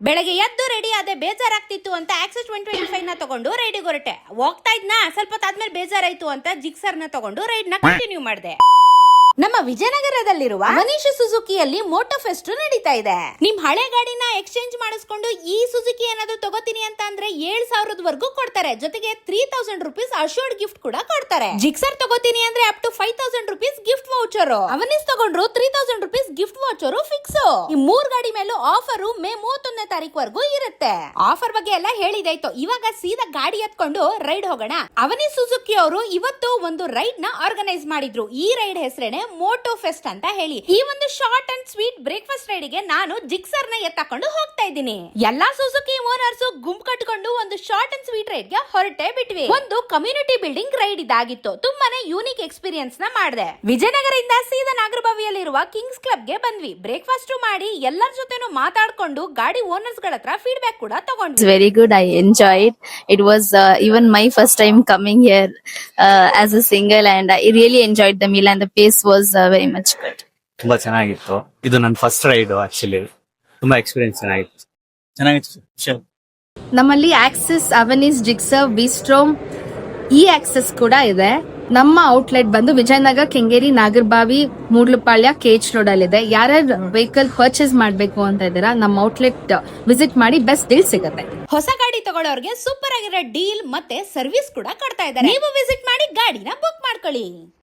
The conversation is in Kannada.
ಬೆಳಗ್ಗೆ ಎದ್ದು ರೆಡಿ ಆದೆ ಬೇಜಾರಾಗ್ತಿತ್ತು ಅಂತ ಆಕ್ಸೆಸ್ 125 ನ ತಗೊಂಡು ರೈಡಿಗೆ ಹೊರಟೆ. ಹೋಗ್ತಾ ಇದ್ನಾ ಸ್ವಲ್ಪ ಹೊತ್ತಾದ್ಮೇಲೆ ಬೇಜಾರಾಯ್ತು ಅಂತ ಜಿಕ್ಸರ್ ನ ತಗೊಂಡು ರೈಡ್ ನ ಕಂಟಿನ್ಯೂ ಮಾಡಿದೆ. ನಮ್ಮ ವಿಜಯನಗರದಲ್ಲಿರುವ ಮನೀಶ್ ಸುಜುಕಿಯಲ್ಲಿ ಮೋಟೋ ಫೆಸ್ಟ್ ನಡೀತಾ ಇದೆ. ನಿಮ್ ಹಳೆ ಗಾಡಿನ ಎಕ್ಸ್ಚೇಂಜ್ ಮಾಡಿಸ್ಕೊಂಡು ಈ ಸುಜುಕಿ ಏನಾದ್ರು ತಗೋತೀನಿ ಅಂತ ಅಂದ್ರೆ 7,000 ಕೊಡ್ತಾರೆ. ಜೊತೆಗೆ 3,000 ರೂಪೀಸ್ ಅಶೋರ್ಡ್ ಗಿಫ್ಟ್ ಕೂಡ ಕೊಡ್ತಾರೆ. ಜಿಕ್ಸರ್ ತಗೋತೀನಿ ಅಂದ್ರೆ up to 5,000 rupees gift voucher. ಅವನಿಸ್ ತಗೊಂಡ್ರು 3,000 ರೂಪೀಸ್ ಗಿಫ್ಟ್ ವೌಚರ್ ಫಿಕ್ಸ್. ಈ 3 ಗಾಡಿ ಮೇಲೂ ಆಫರ್ ಮೇ 31ನೇ ತಾರೀಕುವರೆಗೂ ಇರುತ್ತೆ. ಆಫರ್ ಬಗ್ಗೆ ಎಲ್ಲ ಹೇಳಿದಾಯ್ತು. ಇವಾಗ ಸೀದಾ ಗಾಡಿ ಎತ್ಕೊಂಡು ರೈಡ್ ಹೋಗೋಣ. ಅವನಿಸ್ ಸುಜುಕಿ ಅವರು ಇವತ್ತು ಒಂದು ರೈಡ್ ನ ಆರ್ಗನೈಸ್ ಮಾಡಿದ್ರು. ಈ ರೈಡ್ ಹೆಸರೇನೆ ಮೋಟೋ ಫೆಸ್ಟ್ ಅಂತ ಹೇಳಿ. ಈ ಒಂದು short and sweet breakfast ride ಗೆ ನಾನು ಜಿಕ್ಸರ್ ನ ಎತ್ತಕೊಂಡು ಹೋಗ್ತಾ ಇದ್ದೀನಿ. ಎಲ್ಲಾ ಸುಜುಕಿ ಓನರ್ಸ್ ಗುಂಪು ಕಟ್ಕೊಂಡು ಒಂದು ಶಾರ್ಟ್ ಅಂಡ್ ಸ್ವೀಟ್ ರೈಡ್ ಗೆ ಹೊರಟೆ ಬಿಟ್ವಿ. ಒಂದು ಕಮ್ಯುನಿಟಿ ಬಿಲ್ಡಿಂಗ್ ರೈಡ್ ಇದಾಗಿತ್ತು. ತುಂಬಾನೇ ಯೂನಿಕ್ ಎಕ್ಸ್ಪೀರಿಯನ್ಸ್ ನ ಮಾಡಿದೆ. ವಿಜಯನಗರದಿಂದ ಸೀದಾ ನಾಗರಬಾವಿಯಲ್ಲಿರುವ ಕಿಂಗ್ಸ್ ಕ್ಲಬ್ ಗೆ ಬಂದ್ವಿ. ಬ್ರೇಕ್ಫಾಸ್ಟ್ ಮಾಡಿ ಎಲ್ಲರ ಜೊತೆನೂ ಮಾತಾಡ್ಕೊಂಡು ಗಾಡಿ ಓನರ್ಸ್ ಗಳ ಹತ್ರ ಫೀಡ್ಬ್ಯಾಕ್ ಕೂಡ ತಗೊಂಡ್ವಿ. Very good. I enjoyed. It was even my first time coming here as a single, and I really enjoyed the meal, and the pace was very much good. ತುಂಬಾ ಚೆನ್ನಾಗಿತ್ತು. ಇದು ನನ್ನ ಫಸ್ಟ್ ರೈಡ್. ಆಕ್ಚುಲಿ ತುಂಬಾ ಎಕ್ಸ್ಪೀರಿಯನ್ಸ್ ಚೆನ್ನಾಗಿತ್ತು. ನಮ್ಮಲ್ಲಿ ಆಕ್ಸಿಸ್, ಅವನಿಸ್, ಜಿಕ್ಸರ್, ಬಿಸ್ಟ್ರೋಮ್, ಈ ಆಕ್ಸೆಸ್ ಕೂಡ ಇದೆ. ನಮ್ಮ ಔಟ್ಲೆಟ್ ಬಂದು ವಿಜಯನಗರ, ಕೆಂಗೇರಿ, ನಾಗರಬಾವಿ, ಮೂಡ್ಲಪಾಳ್ಯ, KH ರೋಡ್ ಅಲ್ಲಿ ಇದೆ. ಯಾರ್ಯಾರು ವೆಹಿಕಲ್ ಪರ್ಚೇಸ್ ಮಾಡ್ಬೇಕು ಅಂತ ಇದ್ದೀರಾ ನಮ್ಮ ಔಟ್ಲೆಟ್ ವಿಸಿಟ್ ಮಾಡಿ, ಬೆಸ್ಟ್ ಡೀಲ್ ಸಿಗುತ್ತೆ. ಹೊಸ ಗಾಡಿ ತಗೊಳ್ಳೋರ್ಗೆ ಸೂಪರ್ ಆಗಿರೋ ಡೀಲ್ ಮತ್ತೆ ಸರ್ವಿಸ್ ಕೂಡ ಕೊಡ್ತಾ ಇದ್ದಾರೆ. ನೀವು ವಿಸಿಟ್ ಮಾಡಿ ಗಾಡಿನ ಬುಕ್ ಮಾಡ್ಕೊಳ್ಳಿ.